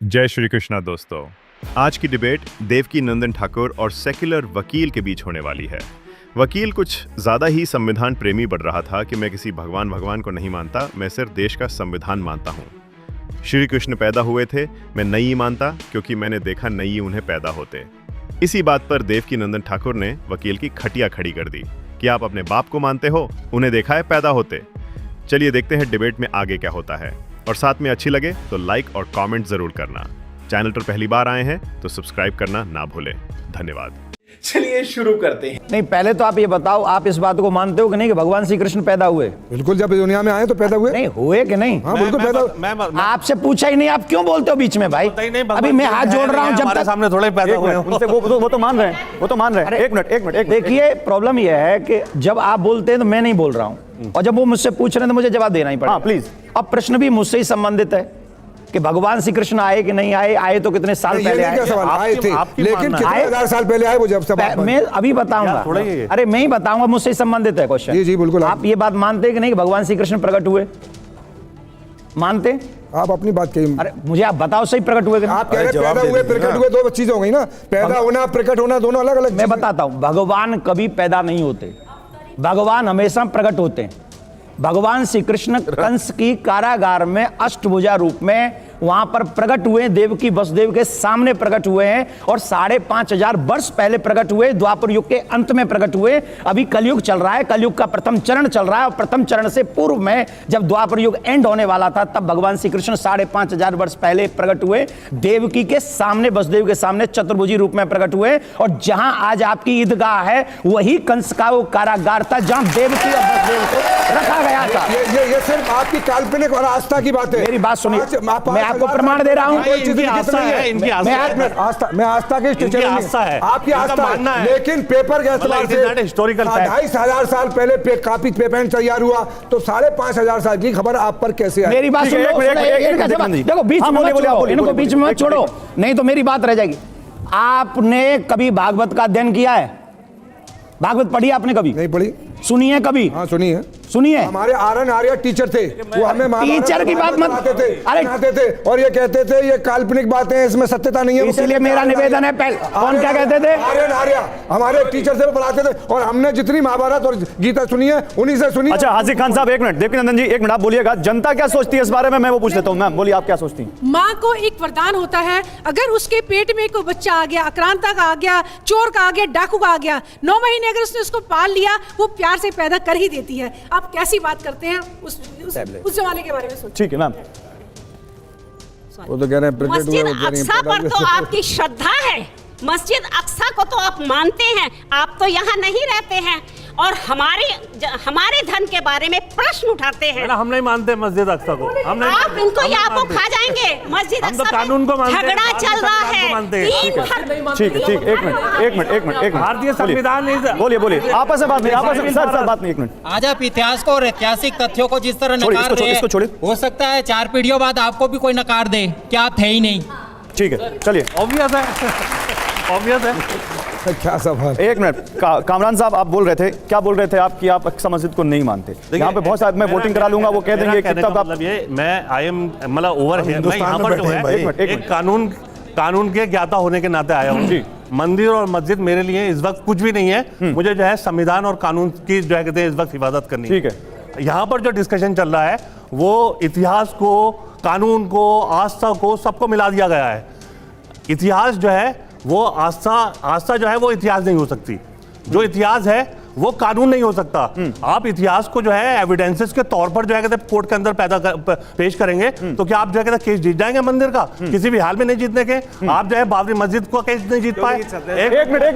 जय श्री कृष्णा दोस्तों। आज की डिबेट देवकी नंदन ठाकुर और सेक्युलर वकील के बीच होने वाली है। वकील कुछ ज्यादा ही संविधान प्रेमी बढ़ रहा था कि मैं किसी भगवान को नहीं मानता, मैं सिर्फ देश का संविधान मानता हूँ। श्री कृष्ण पैदा हुए थे, मैं नहीं मानता क्योंकि मैंने देखा नहीं उन्हें पैदा होते। इसी बात पर देवकी नंदन ठाकुर ने वकील की खटिया खड़ी कर दी कि आप अपने बाप को मानते हो, उन्हें देखा है पैदा होते। चलिए देखते हैं डिबेट में आगे क्या होता है, और साथ में अच्छी लगे तो लाइक और कमेंट जरूर करना। चैनल पर पहली बार आए हैं तो सब्सक्राइब करना ना भूलें। धन्यवाद। चलिए शुरू करते हैं। नहीं, पहले तो आप ये बताओ, आप इस बात को मानते हो कि नहीं कि भगवान श्री कृष्ण पैदा हुए? बिल्कुल, जब दुनिया में आए तो पैदा हुए। नहीं हुए कि नहीं? हाँ बिल्कुल पैदा हुए। आपसे पूछा ही नहीं, आप क्यों बोलते हो बीच में भाई? अभी मैं हाथ जोड़ रहा हूँ, जब तक सामने थोड़े पैदा हुए उनसे वो तो मान रहे हैं, वो तो मान रहे हैं। एक मिनट देखिए, प्रॉब्लम यह है कि जब आप बोलते हैं तो मैं नहीं बोल रहा हूँ, और जब वो मुझसे पूछ रहे हैं तो मुझे जवाब देना ही पड़ेगा। हाँ प्लीज। अब प्रश्न भी मुझसे ही संबंधित है कि भगवान श्री कृष्ण आए कि नहीं आए, आए तो कितने साल पहले आए, आए थे, लेकिन कितने हजार साल पहले आए वो, जब सब मैं अभी बताऊंगा। अरे मैं ही बताऊंगा, मुझसे ही संबंधित है क्वेश्चन। जी जी बिल्कुल। आप ये बात मानते हैं कि नहीं कि भगवान श्री कृष्ण प्रकट हुए? मानते? आप अपनी बात कही। अरे मुझे आप बताओ, सही प्रकट हुए कि नहीं? आप कह रहे पैदा हुए प्रकट हुए, दो चीज हो गई ना। पैदा होना प्रकट होना दोनों अलग अलग। मैं बताता हूं, भगवान कभी पैदा नहीं होते, भगवान हमेशा प्रकट होते हैं। भगवान श्री कृष्ण कंस की कारागार में अष्टभुजा रूप में वहां पर प्रकट हुए, देवकी वसुदेव के सामने प्रकट हुए हैं, और 5,500 वर्ष पहले प्रकट हुए, द्वापर युग के अंत में प्रकट हुए। अभी कलयुग चल रहा है, कलयुग का प्रथम चरण चल रहा है, और प्रथम चरण से पूर्व में जब द्वापर युग एंड होने वाला था, तब भगवान श्री कृष्ण 5,500 वर्ष पहले प्रकट हुए, देवकी के सामने, वसुदेव के सामने चतुर्भुजी रूप में प्रकट हुए। और जहां आज आपकी ईदगाह है, वही कंस का वो कारागार था जहां देवकी और वसुदेव को रखा गया था। ये सिर्फ आपकी काल्पनिक और आस्था की बात है। मेरी बात सुनिए, मैं आपको प्रमाण दे रहा हूं। इनकी आस्था है, इनकी आस्था मैं आस्था के इनकी आस्था है, आपकी आस्था है, लेकिन पेपर के एतबार से हिस्टोरिकल 2,500 साल पहले काफी पेपर तैयार हुआ, तो 5,500 साल की खबर आप पर कैसे आई? मेरी बात सुनो, देखो बीच में इनको बीच में मत छोड़ो, नहीं तो मेरी बात रह जाएगी। आपने कभी भागवत का अध्ययन किया है? भागवत पढ़ी आपने कभी? नहीं पढ़ी। सुनी है कभी? हाँ सुनी है। सुनिए, हमारे आर्यन आर्य टीचर थे, वो हमें टीचर की बात मत आते थे और ये कहते थे ये काल्पनिक बातें, इसमें सत्यता नहीं है। इसलिए मेरा निवेदन है, कौन क्या कहते थे? आर्यन आर्य हमारे टीचर से पढ़ाते थे, और हमने जितनी महाभारत और गीता सुनी है उन्हीं से सुनी। अच्छा हाजी खान साहब, एक मिनट। देवकी नंदन जी, एक मिनट आप बोलिएगा, जनता क्या सोचती है इस बारे में, मैं वो पूछ लेता हूँ। मैम बोलिए, आप क्या सोचती हैं? माँ को एक वरदान होता है, अगर उसके पेट में कोई बच्चा आ गया, आक्रांता का आ गया, चोर का आ गया, डाकू का आ गया, 9 महीने अगर उसने उसको पाल लिया, वो प्यार से पैदा कर ही देती है। आप कैसी बात करते हैं उस जमाने के बारे में सोचिए। ठीक है मैम। वो तो कह रहे हैं मस्जिद अक्सा पर तो आपकी श्रद्धा है, मस्जिद अक्सा को तो आप मानते हैं, आप तो यहाँ नहीं रहते हैं और हमारे धन के बारे में प्रश्न उठाते हैं। हम नहीं मानते मस्जिद अक्सा को, हम नहीं। आप इनको यहाँ को खा जाएंगे। मस्जिद हम तो कानून को मानते हैं, झगड़ा चल रहा है। ठीक, एक मिनट। भारतीय संविधान नहीं। बोलिए, आपस में बात नहीं, सर बात नहीं, एक मिनट। आज आप इतिहास को और ऐतिहासिक तथ्यों को जिस तरह नकार रहे हैं, हो सकता है 4 पीढ़ियों बाद आपको भी कोई नकार दे कि आप थे ही नहीं। ठीक है, चलिए। ऑब्वियस है। क्या सवाल? एक मिनट, कामरान साहब आप बोल रहे थे, क्या बोल रहे थे आप कि आप अक्सा मस्जिद को नहीं मानते? यहाँ पे बहुत सारे, मैं वोटिंग करा लूंगा, वो कह देंगे कि तब आप, मतलब ये मैं आई एम मतलब ओवर है, मैं यहाँ पर जो है एक कानून के ज्ञाता होने के नाते आया हूँ। मंदिर और मस्जिद मेरे लिए इस वक्त कुछ भी नहीं है, मुझे जो है संविधान और कानून की जो है कहते हैं इस वक्त हिफाजत करनी है। ठीक है, यहाँ पर जो डिस्कशन चल रहा है वो इतिहास को, कानून को, आस्था को, सबको मिला दिया गया है। इतिहास जो है वो आस्था जो है वो इतिहास नहीं हो सकती, जो इतिहास है वो कानून नहीं हो सकता। आप इतिहास को जो है एविडेंसेस के तौर पर जो है कहते कोर्ट के अंदर पेश करेंगे, तो क्या आप जो है कहते केस जीत जाएंगे मंदिर का? किसी भी हाल में नहीं जीतने के। आप जो है बाबरी मस्जिद को केस नहीं जीत पाए। एक मिनट,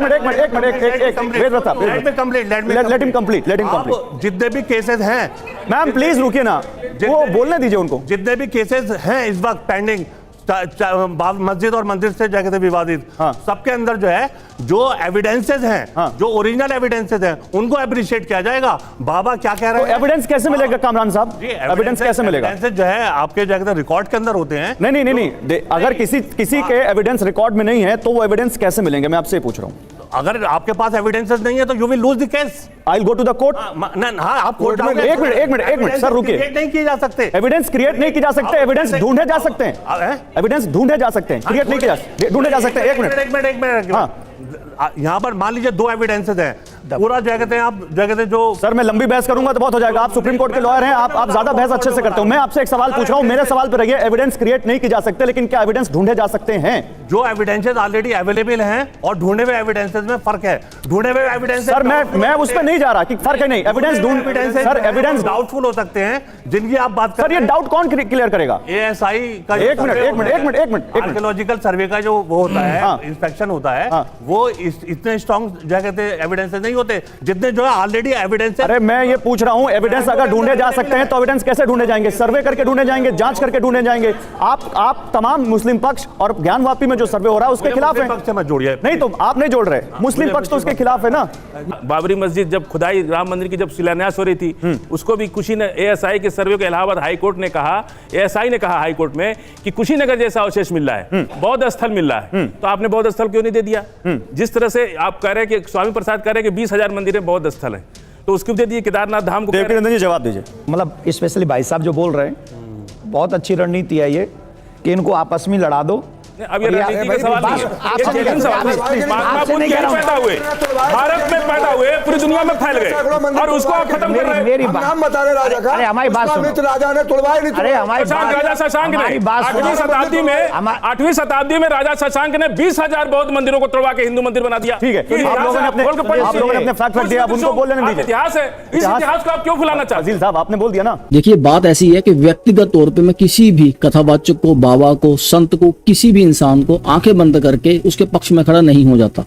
जितने भी केसेस हैं, मैम प्लीज रुकिए ना, वो बोलने दीजिए उनको। जितने भी केसेस हैं इस वक्त पेंडिंग, मस्जिद और मंदिर से जाके विवादित, सबके अंदर जो है जो एविडेंसेस हैं, जो ओरिजिनल एविडेंसेस हैं, उनको अप्रिशिएट किया जाएगा। बाबा क्या कह रहे हैं? एविडेंस कैसे मिलेगा कामरान साहब? एविडेंस कैसे मिलेगा? एविडेंस जो है आपके जाके रिकॉर्ड के अंदर होते हैं। नहीं, अगर किसी के एविडेंस रिकॉर्ड में नहीं है तो वो एविडेंस कैसे मिलेंगे, मैं आपसे पूछ रहा हूँ। अगर आपके पास एविडेंसेस नहीं है तो you will lose the case. I will go to the court. आप कोर्ट में एक मिनट सर रुकिए। क्रिएट नहीं किए जा सकते, एविडेंस क्रिएट नहीं की जा सकते, एविडेंस ढूंढे जा सकते हैं, एविडेंस ढूंढे जा सकते हैं, क्रिएट नहीं किया ढूंढे जा सकते हैं। एक मिनट हाँ, यहाँ पर मान लीजिए 2 एविडेंसेस हैं, पूरा जो कहते हैं आप जो कहते हैं जो सर मैं लंबी बहस करूंगा तो बहुत हो जाएगा। आप सुप्रीम कोर्ट के लॉयर हैं, आप ज्यादा बहस अच्छे से करते हो। मैं आपसे एक सवाल पूछ रहा हूं, मेरे सवाल पे रहिए। एविडेंस क्रिएट नहीं की जा सकते, लेकिन क्या एविडेंस ढूंढे जा सकते हैं? जो एविडेंसेस ऑलरेडी अवेलेबल हैं और ढूंढे हुए एविडेंसेस में फर्क है। ढूंढे हुए एविडेंस सर मैं उस पर नहीं जा रहा कि फर्क है नहीं, एविडेंस ढूंढ सर एविडेंस डाउटफुल हो सकते हैं जिनकी आप बात कर सर, ये डाउट कौन क्लियर करेगा? एएसआई का एक मिनट आर्कियोलॉजिकल सर्वे का जो वो होता है, इंस्पेक्शन होता है, वो इतने स्ट्रॉन्ग जो कहते हैं एविडेंसेस नहीं होते जितने जो है ऑलरेडी एविडेंस। अरे मैं ये पूछ रहा हूं, एविडेंस अगर ढूंढे जा सकते हैं तो एविडेंस कैसे ढूंढे जाएंगे? सर्वे करके ढूंढे जाएंगे, जांच करके ढूंढे जाएंगे? आप तमाम मुस्लिम पक्ष और ज्ञानवापी में जो सर्वे हो रहा है उसके खिलाफ है। पक्ष से मत जोड़िए। नहीं तो आप नहीं जोड़ रहे, मुस्लिम पक्ष तो उसके खिलाफ है ना। बाबरी मस्जिद जब खुदाई राम मंदिर की जब शिलान्यास हो रही थी, उसको भी कुशीनगर एएसआई के सर्वे को इलाहाबाद हाई कोर्ट ने कहा, एएसआई ने कहा हाई कोर्ट में कि कुशीनगर जैसा अवशेष मिल रहा है, बौद्ध स्थल मिल रहा है, तो आपने बौद्ध स्थल क्यों नहीं दे दिया? जिस तरह से आप कह रहे हैं कि स्वामी प्रसाद कह रहे हैं कि 20,000 मंदिर बौद्ध स्थल है, तो उसके दे दिए केदारनाथ धाम को। देवकी नंदन जी जवाब दीजिए। मतलब स्पेशली भाई साहब जो बोल रहे हैं, बहुत अच्छी रणनीति है ये कि इनको आपस में लड़ा दो। अब ये राजनीति का सवाल नहीं है, ये जेन्युइन सवाल है। महात्मा बुद्ध यहाँ पैदा हुए, भारत में पैदा हुए, पूरी दुनिया में फैल गए, और उसको आप खत्म कर रहे हैं। मेरी नाम बता रहे राजा का। अरे हमारी बात सुनो। राजा ने तोड़वाया नहीं। अरे हमारी राजा शशांक ने 8वीं शताब्दी में राजा शशांक ने 20,000 बौद्ध मंदिरों को तोड़वा के हिंदू मंदिर बना दिया। ठीक है, आप लोगों ने अपने फैक्ट रख दिया, आप उनको बोलने नहीं दीजिए। इतिहास है, इस इतिहास को आप क्यों फुलाना चाहते हैं? अजील साहब आपने बोल दिया ना। देखिए बात ऐसी है कि व्यक्तिगत तौर पे मैं किसी भी कथावाचक को, बाबा को, संत को, किसी भी इंसान को आंखें बंद करके उसके पक्ष में खड़ा नहीं हो जाता।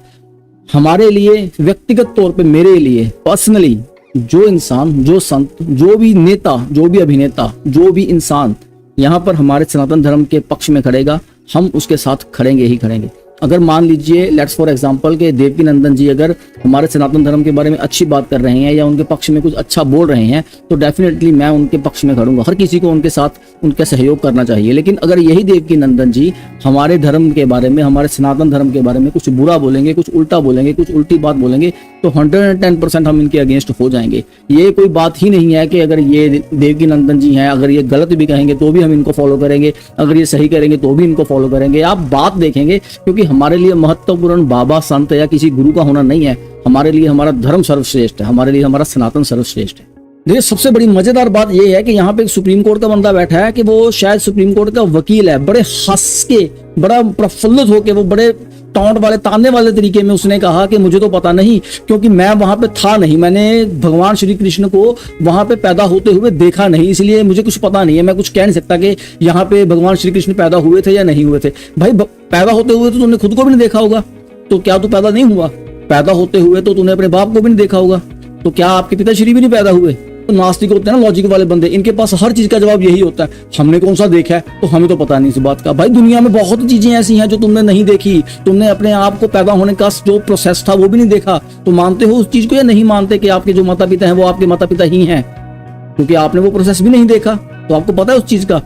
हमारे लिए व्यक्तिगत तौर पे, मेरे लिए पर्सनली, जो इंसान, जो संत, जो भी नेता, जो भी अभिनेता, जो भी इंसान यहाँ पर हमारे सनातन धर्म के पक्ष में खड़ेगा, हम उसके साथ खड़ेंगे ही खड़ेंगे। अगर मान लीजिए लेट्स फॉर एग्जांपल के देवकी नंदन जी अगर हमारे सनातन धर्म के बारे में अच्छी बात कर रहे हैं या उनके पक्ष में कुछ अच्छा बोल रहे हैं, तो डेफिनेटली मैं उनके पक्ष में खड़ूंगा। हर किसी को उनके साथ उनका सहयोग करना चाहिए। लेकिन अगर यही देवकी नंदन जी हमारे धर्म के बारे में, हमारे सनातन धर्म के बारे में कुछ बुरा बोलेंगे, कुछ उल्टा बोलेंगे, कुछ उल्टी बात बोलेंगे, तो 110% हम इनके अगेंस्ट हो जाएंगे। ये कोई बात ही नहीं है कि अगर ये देवकी नंदन जी हैं, अगर ये गलत भी कहेंगे तो भी हम इनको फॉलो करेंगे, अगर ये सही करेंगे तो भी इनको फॉलो करेंगे। आप बात देखेंगे, क्योंकि हमारे लिए महत्वपूर्ण बाबा, संत या किसी गुरु का होना नहीं है। हमारे लिए हमारा धर्म सर्वश्रेष्ठ है, हमारे लिए हमारा सनातन सर्वश्रेष्ठ है। देखिए सबसे बड़ी मजेदार बात यह है कि यहाँ पे एक सुप्रीम कोर्ट का बंदा बैठा है कि वो शायद सुप्रीम कोर्ट का वकील है। बड़े हंस के, बड़ा प्रफुल्लित होके, वो बड़े टॉन्ट वाले, ताने वाले तरीके में उसने कहा कि मुझे तो पता नहीं, क्योंकि मैं वहां पे था नहीं, मैंने भगवान श्री कृष्ण को वहां पे पैदा होते हुए देखा नहीं, इसलिए मुझे कुछ पता नहीं है। मैं कुछ कह नहीं सकता कि यहाँ पे भगवान श्री कृष्ण पैदा हुए थे या नहीं हुए थे। भाई पैदा होते हुए तो तूने खुद को भी नहीं देखा होगा, तो क्या तू पैदा नहीं हुआ? पैदा होते हुए तो तूने अपने बाप को भी नहीं देखा होगा, तो क्या आपके पिताश्री भी नहीं पैदा हुए? तो नास्तिक होते हैं ना, लॉजिक वाले बंदे, इनके पास हर चीज का जवाब यही होता है, हमने कौन सा देखा है, तो हमें तो पता नहीं इस बात का। भाई दुनिया में बहुत चीजें ऐसी हैं जो तुमने नहीं देखी, तुमने अपने आप को पैदा होने का जो प्रोसेस था वो भी नहीं देखा, तो मानते हो उस चीज को या नहीं मानते कि आपके जो माता पिता हैं वो आपके माता पिता ही हैं? क्योंकि आपने वो प्रोसेस भी नहीं देखा, तो आपको पता है उस चीज का,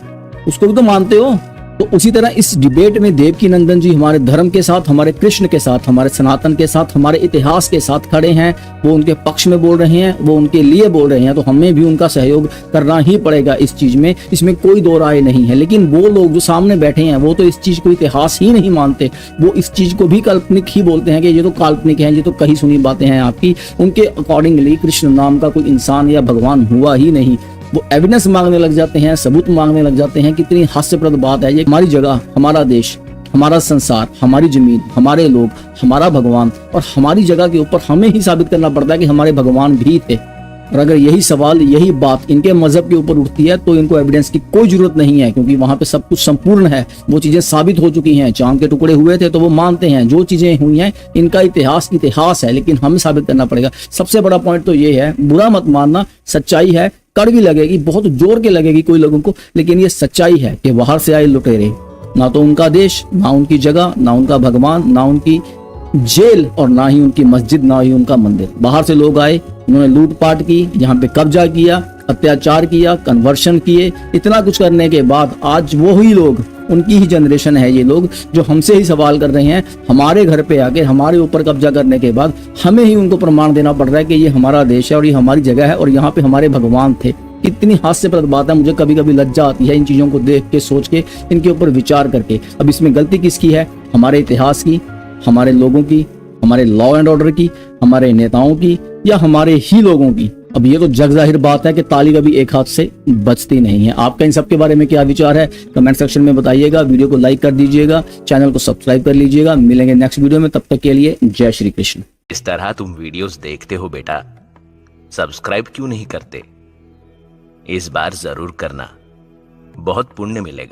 उसको भी तो मानते हो। तो उसी तरह इस डिबेट में देवकी नंदन जी हमारे धर्म के साथ, हमारे कृष्ण के साथ, हमारे सनातन के साथ, हमारे इतिहास के साथ खड़े हैं। वो उनके पक्ष में बोल रहे हैं, वो उनके लिए बोल रहे हैं, तो हमें भी उनका सहयोग करना ही पड़ेगा इस चीज में, इसमें कोई दो राय नहीं है। लेकिन वो लोग जो सामने बैठे हैं वो तो इस चीज को इतिहास ही नहीं मानते, वो इस चीज को भी काल्पनिक ही बोलते हैं कि ये तो काल्पनिक है, ये तो कहीं सुनी बातें हैं आपकी। उनके अकॉर्डिंगली कृष्ण नाम का कोई इंसान या भगवान हुआ ही नहीं। वो एविडेंस मांगने लग जाते हैं, सबूत मांगने लग जाते हैं। कितनी हास्यप्रद बात है ये। हमारी जगह, हमारा देश, हमारा संसार, हमारी जमीन, हमारे लोग, हमारा भगवान, और हमारी जगह के ऊपर हमें ही साबित करना पड़ता है कि हमारे भगवान भी थे। और अगर यही सवाल, यही बात इनके मजहब के ऊपर उठती है तो इनको एविडेंस की कोई जरूरत नहीं है, क्योंकि वहां पे सब कुछ संपूर्ण है, वो चीजें साबित हो चुकी हैं। चांद के टुकड़े हुए थे तो वो मानते हैं, जो चीजें हुई हैं इनका इतिहास है, लेकिन हमें साबित करना पड़ेगा। सबसे बड़ा पॉइंट तो ये है, बुरा मत मानना, सच्चाई है, कड़वी लगेगी, बहुत जोर के लगेगी कोई लोगों को, लेकिन ये सच्चाई है कि बाहर से आए लुटेरे, ना तो उनका देश, ना उनकी जगह, ना उनका भगवान, ना उनकी जेल, और ना ही उनकी मस्जिद, ना ही उनका मंदिर। बाहर से लोग आए, उन्होंने लूटपाट की, यहाँ पे कब्जा किया, अत्याचार किया, कन्वर्शन किए, इतना कुछ करने के बाद आज वही लोग उनकी ही जनरेशन है ये लोग, जो हमसे ही सवाल कर रहे हैं। हमारे घर पे आके हमारे ऊपर कब्जा करने के बाद हमें ही उनको प्रमाण देना पड़ रहा है कि ये हमारा देश है और ये हमारी जगह है और यहाँ पे हमारे भगवान थे। इतनी हास्यप्रद बात है, मुझे कभी कभी लज्जा आती है इन चीज़ों को देख के, सोच के, इनके ऊपर विचार करके। अब इसमें गलती किसकी है? हमारे इतिहास की, हमारे लोगों की, हमारे लॉ एंड ऑर्डर की, हमारे नेताओं की, या हमारे ही लोगों की? अब ये तो जग जाहिर बात है कि ताली कभी एक हाथ से बचती नहीं है। आपका इन सब के बारे में क्या विचार है? कमेंट सेक्शन में बताइएगा। वीडियो को लाइक कर दीजिएगा, चैनल को सब्सक्राइब कर लीजिएगा। मिलेंगे नेक्स्ट वीडियो में, तब तक के लिए जय श्री कृष्ण। इस तरह तुम वीडियोस देखते हो बेटा, सब्सक्राइब क्यों नहीं करते? इस बार जरूर करना, बहुत पुण्य मिलेगा।